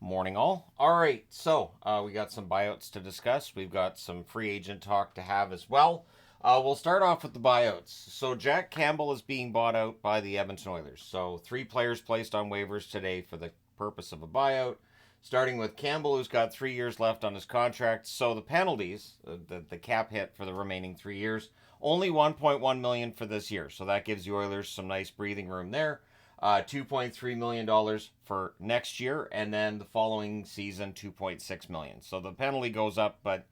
Morning, all. All right, so we got some buyouts to discuss. We've got some free agent talk to have as well. We'll start off with the buyouts. So Jack Campbell is being bought out by the Edmonton Oilers. So three players placed on waivers today for the purpose of a buyout. Starting with Campbell, who's got 3 years left on his contract. So the penalties, the cap hit for the remaining 3 years, only 1.1 million for this year. So that gives the Oilers some nice breathing room there. $2.3 million for next year, and then the following season, $2.6 million. So the penalty goes up, but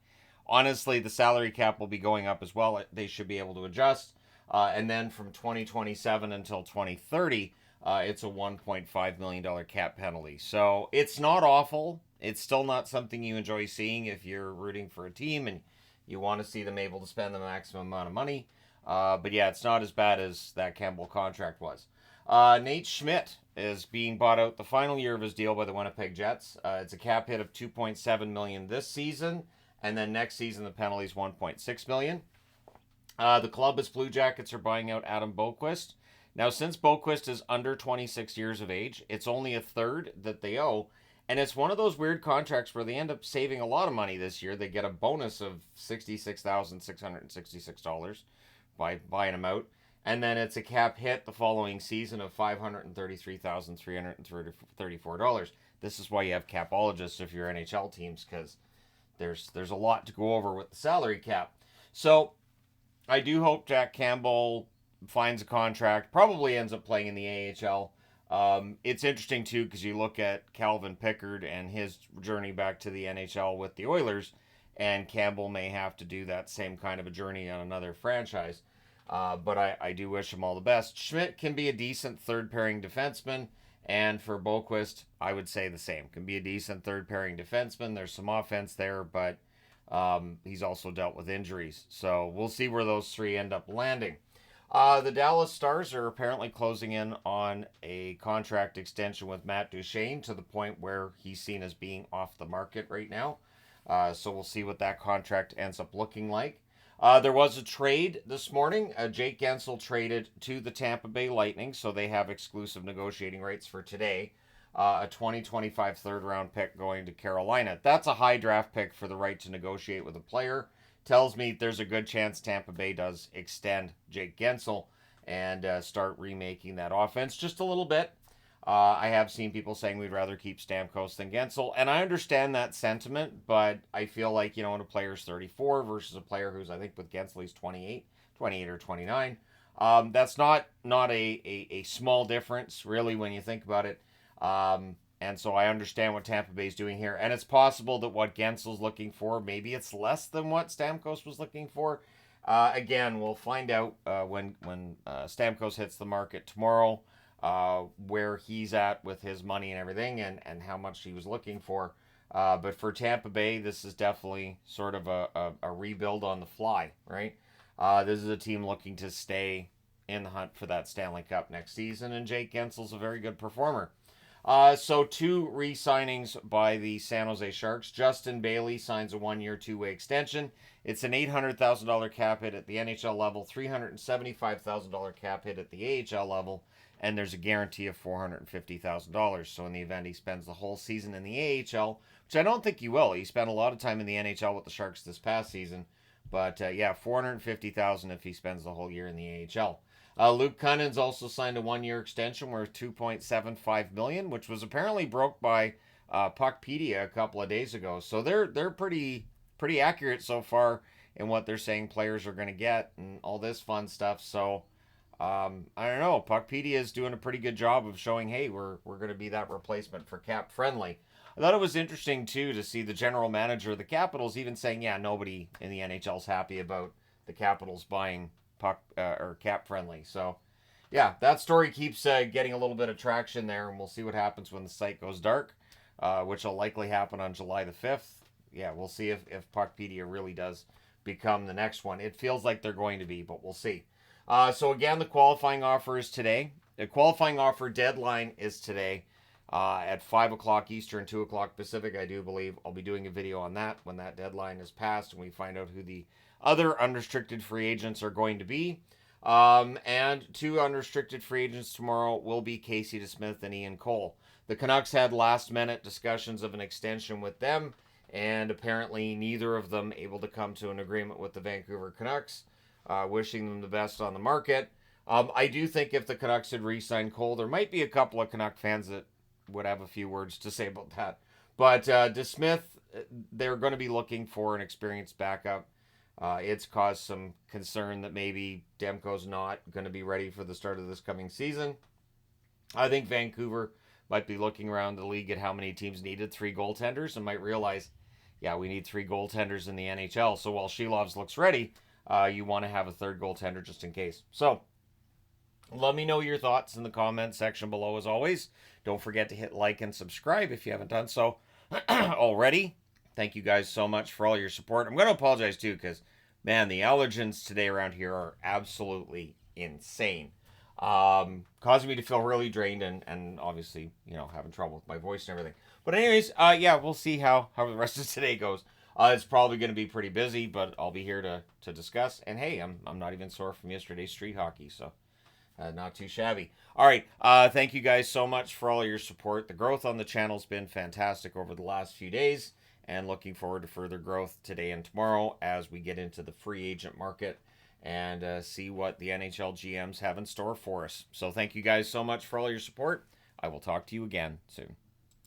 honestly, the salary cap will be going up as well. They should be able to adjust. And then from 2027 until 2030, it's a $1.5 million cap penalty. So it's not awful. It's still not something you enjoy seeing if you're rooting for a team and you want to see them able to spend the maximum amount of money. But yeah, it's not as bad as that Campbell contract was. Nate Schmidt is being bought out the final year of his deal by the Winnipeg Jets. It's a cap hit of $2.7 million this season, and then next season the penalty is $1.6 million. The Columbus Blue Jackets are buying out Adam Boqvist. Now, since Boqvist is under 26 years of age, it's only a third that they owe, and it's one of those weird contracts where they end up saving a lot of money this year. They get a bonus of $66,666 by buying him out. And then it's a cap hit the following season of $533,334. This is why you have capologists if you're NHL teams, because there's a lot to go over with the salary cap. So I do hope Jack Campbell finds a contract, probably ends up playing in the AHL. It's interesting, too, because you look at Calvin Pickard and his journey back to the NHL with the Oilers, and Campbell may have to do that same kind of a journey on another franchise. But I do wish him all the best. Schmidt can be a decent third-pairing defenseman, and for Boqvist, I would say the same. Can be a decent third-pairing defenseman. There's some offense there, but he's also dealt with injuries. So we'll see where those three end up landing. The Dallas Stars are apparently closing in on a contract extension with Matt Duchene to the point where he's seen as being off the market right now. So we'll see what that contract ends up looking like. There was a trade this morning. Jake Guentzel traded to the Tampa Bay Lightning, so they have exclusive negotiating rights for today. A 2025 third-round pick going to Carolina. That's a high draft pick for the right to negotiate with a player. Tells me there's a good chance Tampa Bay does extend Jake Guentzel and start remaking that offense just a little bit. I have seen people saying we'd rather keep Stamkos than Guentzel, and I understand that sentiment, but I feel like, when a player's 34 versus a player who's, I think with Guentzel, he's 28 or 29, that's not a small difference, really, when you think about it. And so I understand what Tampa Bay's doing here, and it's possible that what Guentzel's looking for, maybe it's less than what Stamkos was looking for. Again, we'll find out when Stamkos hits the market tomorrow. Where he's at with his money and everything and how much he was looking for. But for Tampa Bay, this is definitely sort of a rebuild on the fly, right? This is a team looking to stay in the hunt for that Stanley Cup next season, and Jake Guentzel's a very good performer. So two re-signings by the San Jose Sharks. Justin Bailey signs a 1-year, 2-way extension. It's an $800,000 cap hit at the NHL level, $375,000 cap hit at the AHL level, and there's a guarantee of $450,000. So in the event he spends the whole season in the AHL, which I don't think he will. He spent a lot of time in the NHL with the Sharks this past season. But yeah, $450,000 if he spends the whole year in the AHL. Luke Cunnins also signed a 1-year extension worth $2.75 million, which was apparently broke by Puckpedia a couple of days ago. So they're pretty accurate so far in what they're saying players are going to get and all this fun stuff. So I don't know. Puckpedia is doing a pretty good job of showing, hey, we're going to be that replacement for Cap Friendly. I thought it was interesting, too, to see the general manager of the Capitals even saying, yeah, nobody in the NHL is happy about the Capitals buying or Cap Friendly. So, yeah, that story keeps getting a little bit of traction there, and we'll see what happens when the site goes dark, which will likely happen on July the 5th. Yeah, we'll see if Puckpedia really does become the next one. It feels like they're going to be, but we'll see. So again, the qualifying offer is today. The qualifying offer deadline is today at 5 o'clock Eastern, 2 o'clock Pacific, I do believe. I'll be doing a video on that when that deadline is passed and we find out who the other unrestricted free agents are going to be. And two unrestricted free agents tomorrow will be Casey DeSmith and Ian Cole. The Canucks had last-minute discussions of an extension with them, and apparently neither of them able to come to an agreement with the Vancouver Canucks. Wishing them the best on the market. I do think if the Canucks had re-signed Cole, there might be a couple of Canuck fans that would have a few words to say about that. But DeSmith, they're going to be looking for an experienced backup. It's caused some concern that maybe Demko's not going to be ready for the start of this coming season. I think Vancouver might be looking around the league at how many teams needed 3 goaltenders and might realize, yeah, we need 3 goaltenders in the NHL. So while Shilovs looks ready, you want to have a third goaltender just in case. So let me know your thoughts in the comment section below as always. Don't forget to hit like and subscribe if you haven't done so already. Thank you guys so much for all your support. I'm going to apologize too because, man, the allergens today around here are absolutely insane. Causing me to feel really drained and obviously, having trouble with my voice and everything. But anyways, yeah, we'll see how the rest of today goes. It's probably going to be pretty busy, but I'll be here to discuss. And hey, I'm not even sore from yesterday's street hockey, so not too shabby. All right, thank you guys so much for all your support. The growth on the channel's been fantastic over the last few days, and looking forward to further growth today and tomorrow as we get into the free agent market and see what the NHL GMs have in store for us. So thank you guys so much for all your support. I will talk to you again soon.